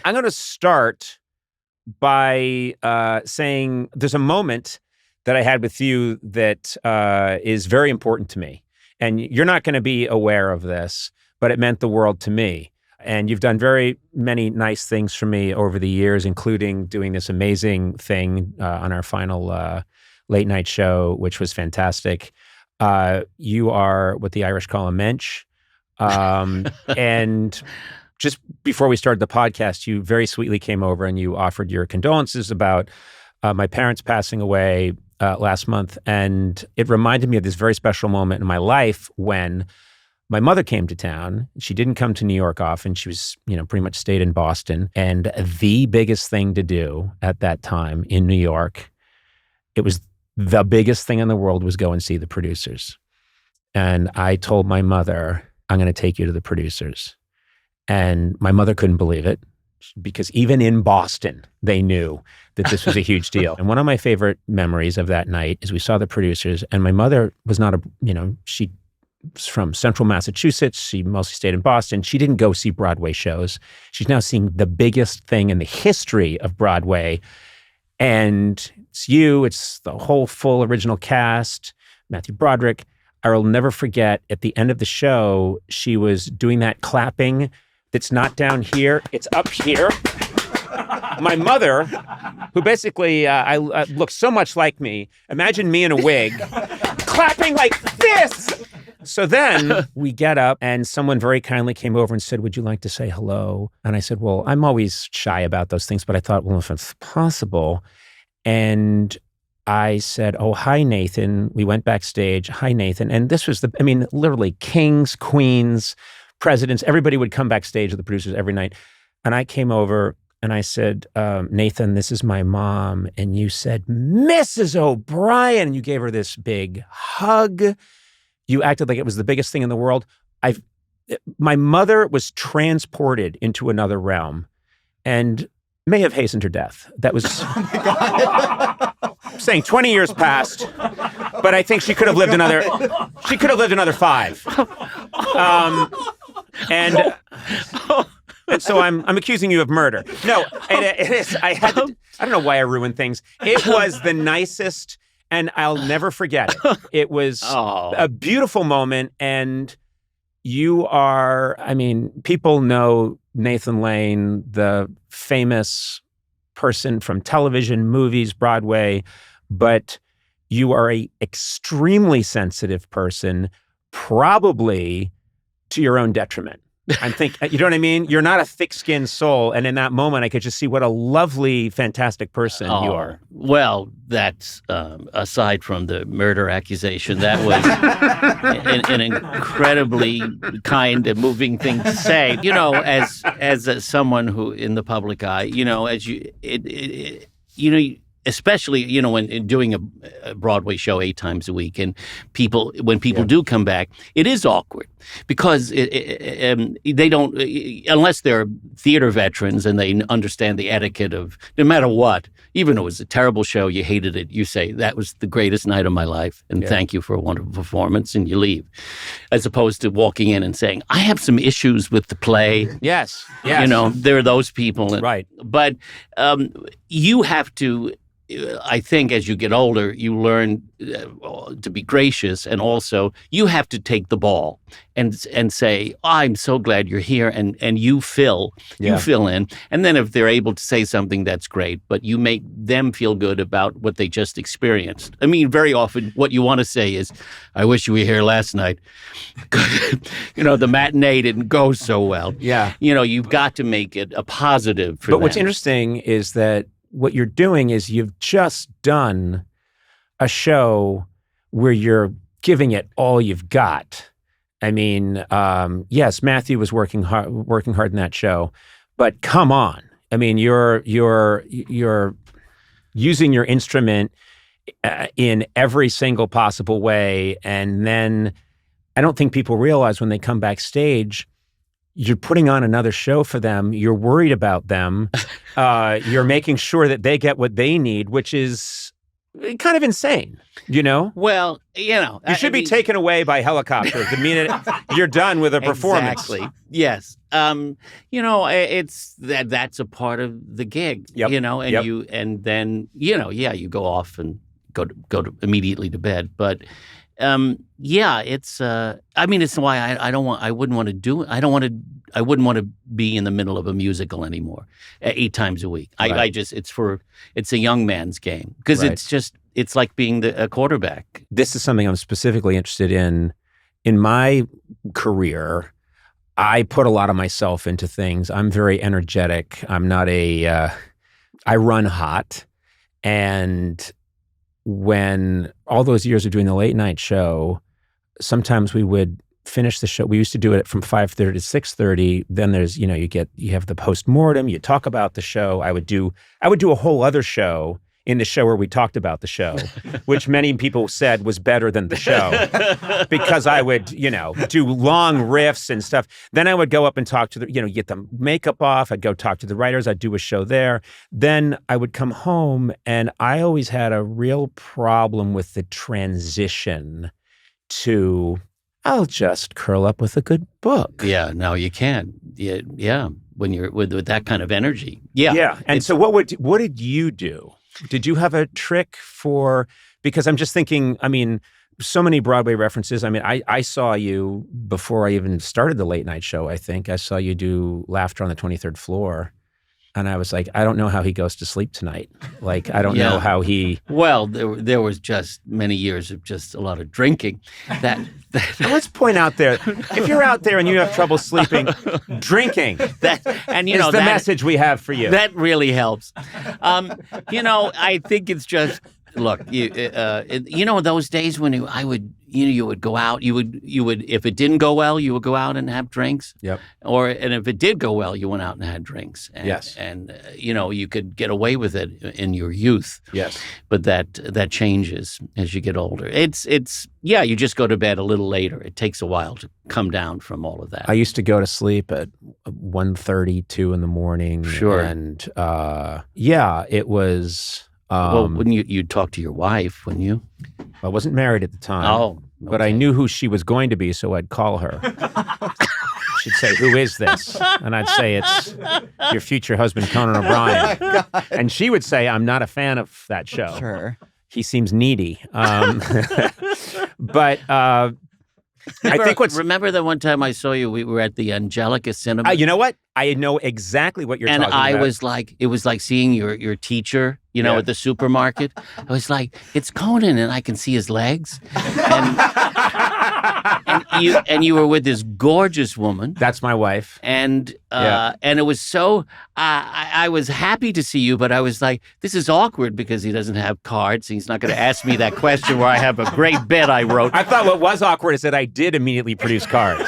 I'm going to start by saying there's a moment that I had with you that is very important to me. And you're not going to be aware of this, but it meant the world to me. And you've done very many nice things for me over the years, including doing this amazing thing on our final late night show, which was fantastic. You are what the Irish call a mensch. And just before we started the podcast, you very sweetly came over and you offered your condolences about my parents passing away last month. And it reminded me of this very special moment in my life when my mother came to town. She didn't come to New York often. She was, pretty much stayed in Boston. And the biggest thing to do at that time in New York, it was the biggest thing in the world, was go and see the producers. And I told my mother, I'm going to take you to the producers. And my mother couldn't believe it, because even in Boston, they knew that this was a huge deal. And one of my favorite memories of that night is we saw the producers, and my mother was not she was from central Massachusetts. She mostly stayed in Boston. She didn't go see Broadway shows. She's now seeing the biggest thing in the history of Broadway. And it's the whole full original cast, Matthew Broderick. I will never forget, at the end of the show, she was doing that clapping that's not down here, it's up here. My mother, who basically looks so much like me, imagine me in a wig, clapping like this. So then we get up and someone very kindly came over and said, would you like to say hello? And I said, well, I'm always shy about those things, but I thought, well, if it's possible. And I said, oh, hi, Nathan. We went backstage. Hi, Nathan. And this was literally kings, queens, presidents, everybody would come backstage with the producers every night. And I came over and I said, Nathan, this is my mom. And you said, Mrs. O'Brien. And you gave her this big hug. You acted like it was the biggest thing in the world. My mother was transported into another realm and may have hastened her death. That was, oh my God. I'm saying 20 years passed, but I think she could have lived another 5. And so I'm accusing you of murder. No, it is. I don't know why I ruined things. It was the nicest, and I'll never forget it. It was a beautiful moment, and you are, people know Nathan Lane, the famous person from television, movies, Broadway, but you are an extremely sensitive person, probably to your own detriment. I'm thinking, you know what I mean? You're not a thick-skinned soul. And in that moment, I could just see what a lovely, fantastic person you are. Well, that's, aside from the murder accusation, that was an incredibly kind and moving thing to say. As someone who, in the public eye, especially, when doing a Broadway show 8 times a week, and when people do come back, it is awkward because they don't, unless they're theater veterans and they understand the etiquette of no matter what, even though it was a terrible show, you hated it, you say, that was the greatest night of my life, and thank you for a wonderful performance, and you leave. As opposed to walking in and saying, I have some issues with the play. Yes. There are those people. Right. But you have to, I think as you get older, you learn to be gracious, and also you have to take the ball and say, I'm so glad you're here, and you fill in. And then if they're able to say something, that's great, but you make them feel good about what they just experienced. Very often what you want to say is, I wish you were here last night. The matinee didn't go so well. Yeah. You've got to make it a positive for them. But what's interesting is that what you're doing is you've just done a show where you're giving it all you've got. Yes, Matthew was working hard in that show, but come on. You're using your instrument in every single possible way, and then I don't think people realize when they come backstage, you're putting on another show for them. You're worried about them. You're making sure that they get what they need, which is kind of insane, you know? Well, You should be taken away by helicopter the minute you're done with a performance. Exactly. Yes. It's that's a part of the gig. Yep. And then you go off and go to immediately to bed. But it's it's why I wouldn't want to do it. I wouldn't want to be in the middle of a musical anymore 8 times a week. Right. It's a young man's game because Right. it's like being a quarterback. This is something I'm specifically interested in. In my career, I put a lot of myself into things. I'm very energetic. I'm not I run hot. And when all those years of doing the late night show, sometimes we would finish the show. We used to do it from 5:30 to 6:30. Then there's, you have the postmortem, you talk about the show. I would do a whole other show in the show where we talked about the show, which many people said was better than the show because I would, do long riffs and stuff. Then I would go up and talk to get the makeup off. I'd go talk to the writers. I'd do a show there. Then I would come home, and I always had a real problem with the transition to, I'll just curl up with a good book. Yeah, no, you can't. Yeah, when you're with that kind of energy. Yeah. Yeah. And so what did you do? Did you have a trick for, because I'm just thinking, so many Broadway references. I saw you before I even started the late night show, I think. I saw you do Laughter on the 23rd Floor. And I was like, I don't know how he goes to sleep tonight. Like, I don't know how he... Well, there was just many years of just a lot of drinking. That Let's point out there, if you're out there and you have trouble sleeping, drinking is the message we have for you. That really helps. I think it's just... Look, those days when you would go out, you would if it didn't go well, you would go out and have drinks. Yep. And if it did go well, you went out and had drinks. And, yes. And you could get away with it in your youth. Yes. But that changes as you get older. You just go to bed a little later. It takes a while to come down from all of that. I used to go to sleep at 1:30, 2 in the morning. Sure. And it was... well, wouldn't you'd talk to your wife, wouldn't you? I wasn't married at the time. Oh, okay. But I knew who she was going to be, so I'd call her. She'd say, "Who is this?" And I'd say, "It's your future husband, Conan O'Brien." Oh, and she would say, "I'm not a fan of that show. Sure. He seems needy." But I think remember the one time I saw you, we were at the Angelica Cinema? You know what? I know exactly what you're talking about. And I was like, it was like seeing your teacher, at the supermarket. I was like, it's Conan, and I can see his legs. And you were with this gorgeous woman. That's my wife. And it was so, I was happy to see you, but I was like, this is awkward because he doesn't have cards. He's not going to ask me that question where I have a great bit I wrote. I thought what was awkward is that I did immediately produce cards.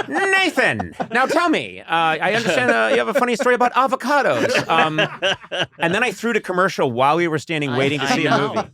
Nathan, now tell me, I understand you have a funny story about avocados. And then I threw to commercial while we were standing waiting to see a movie.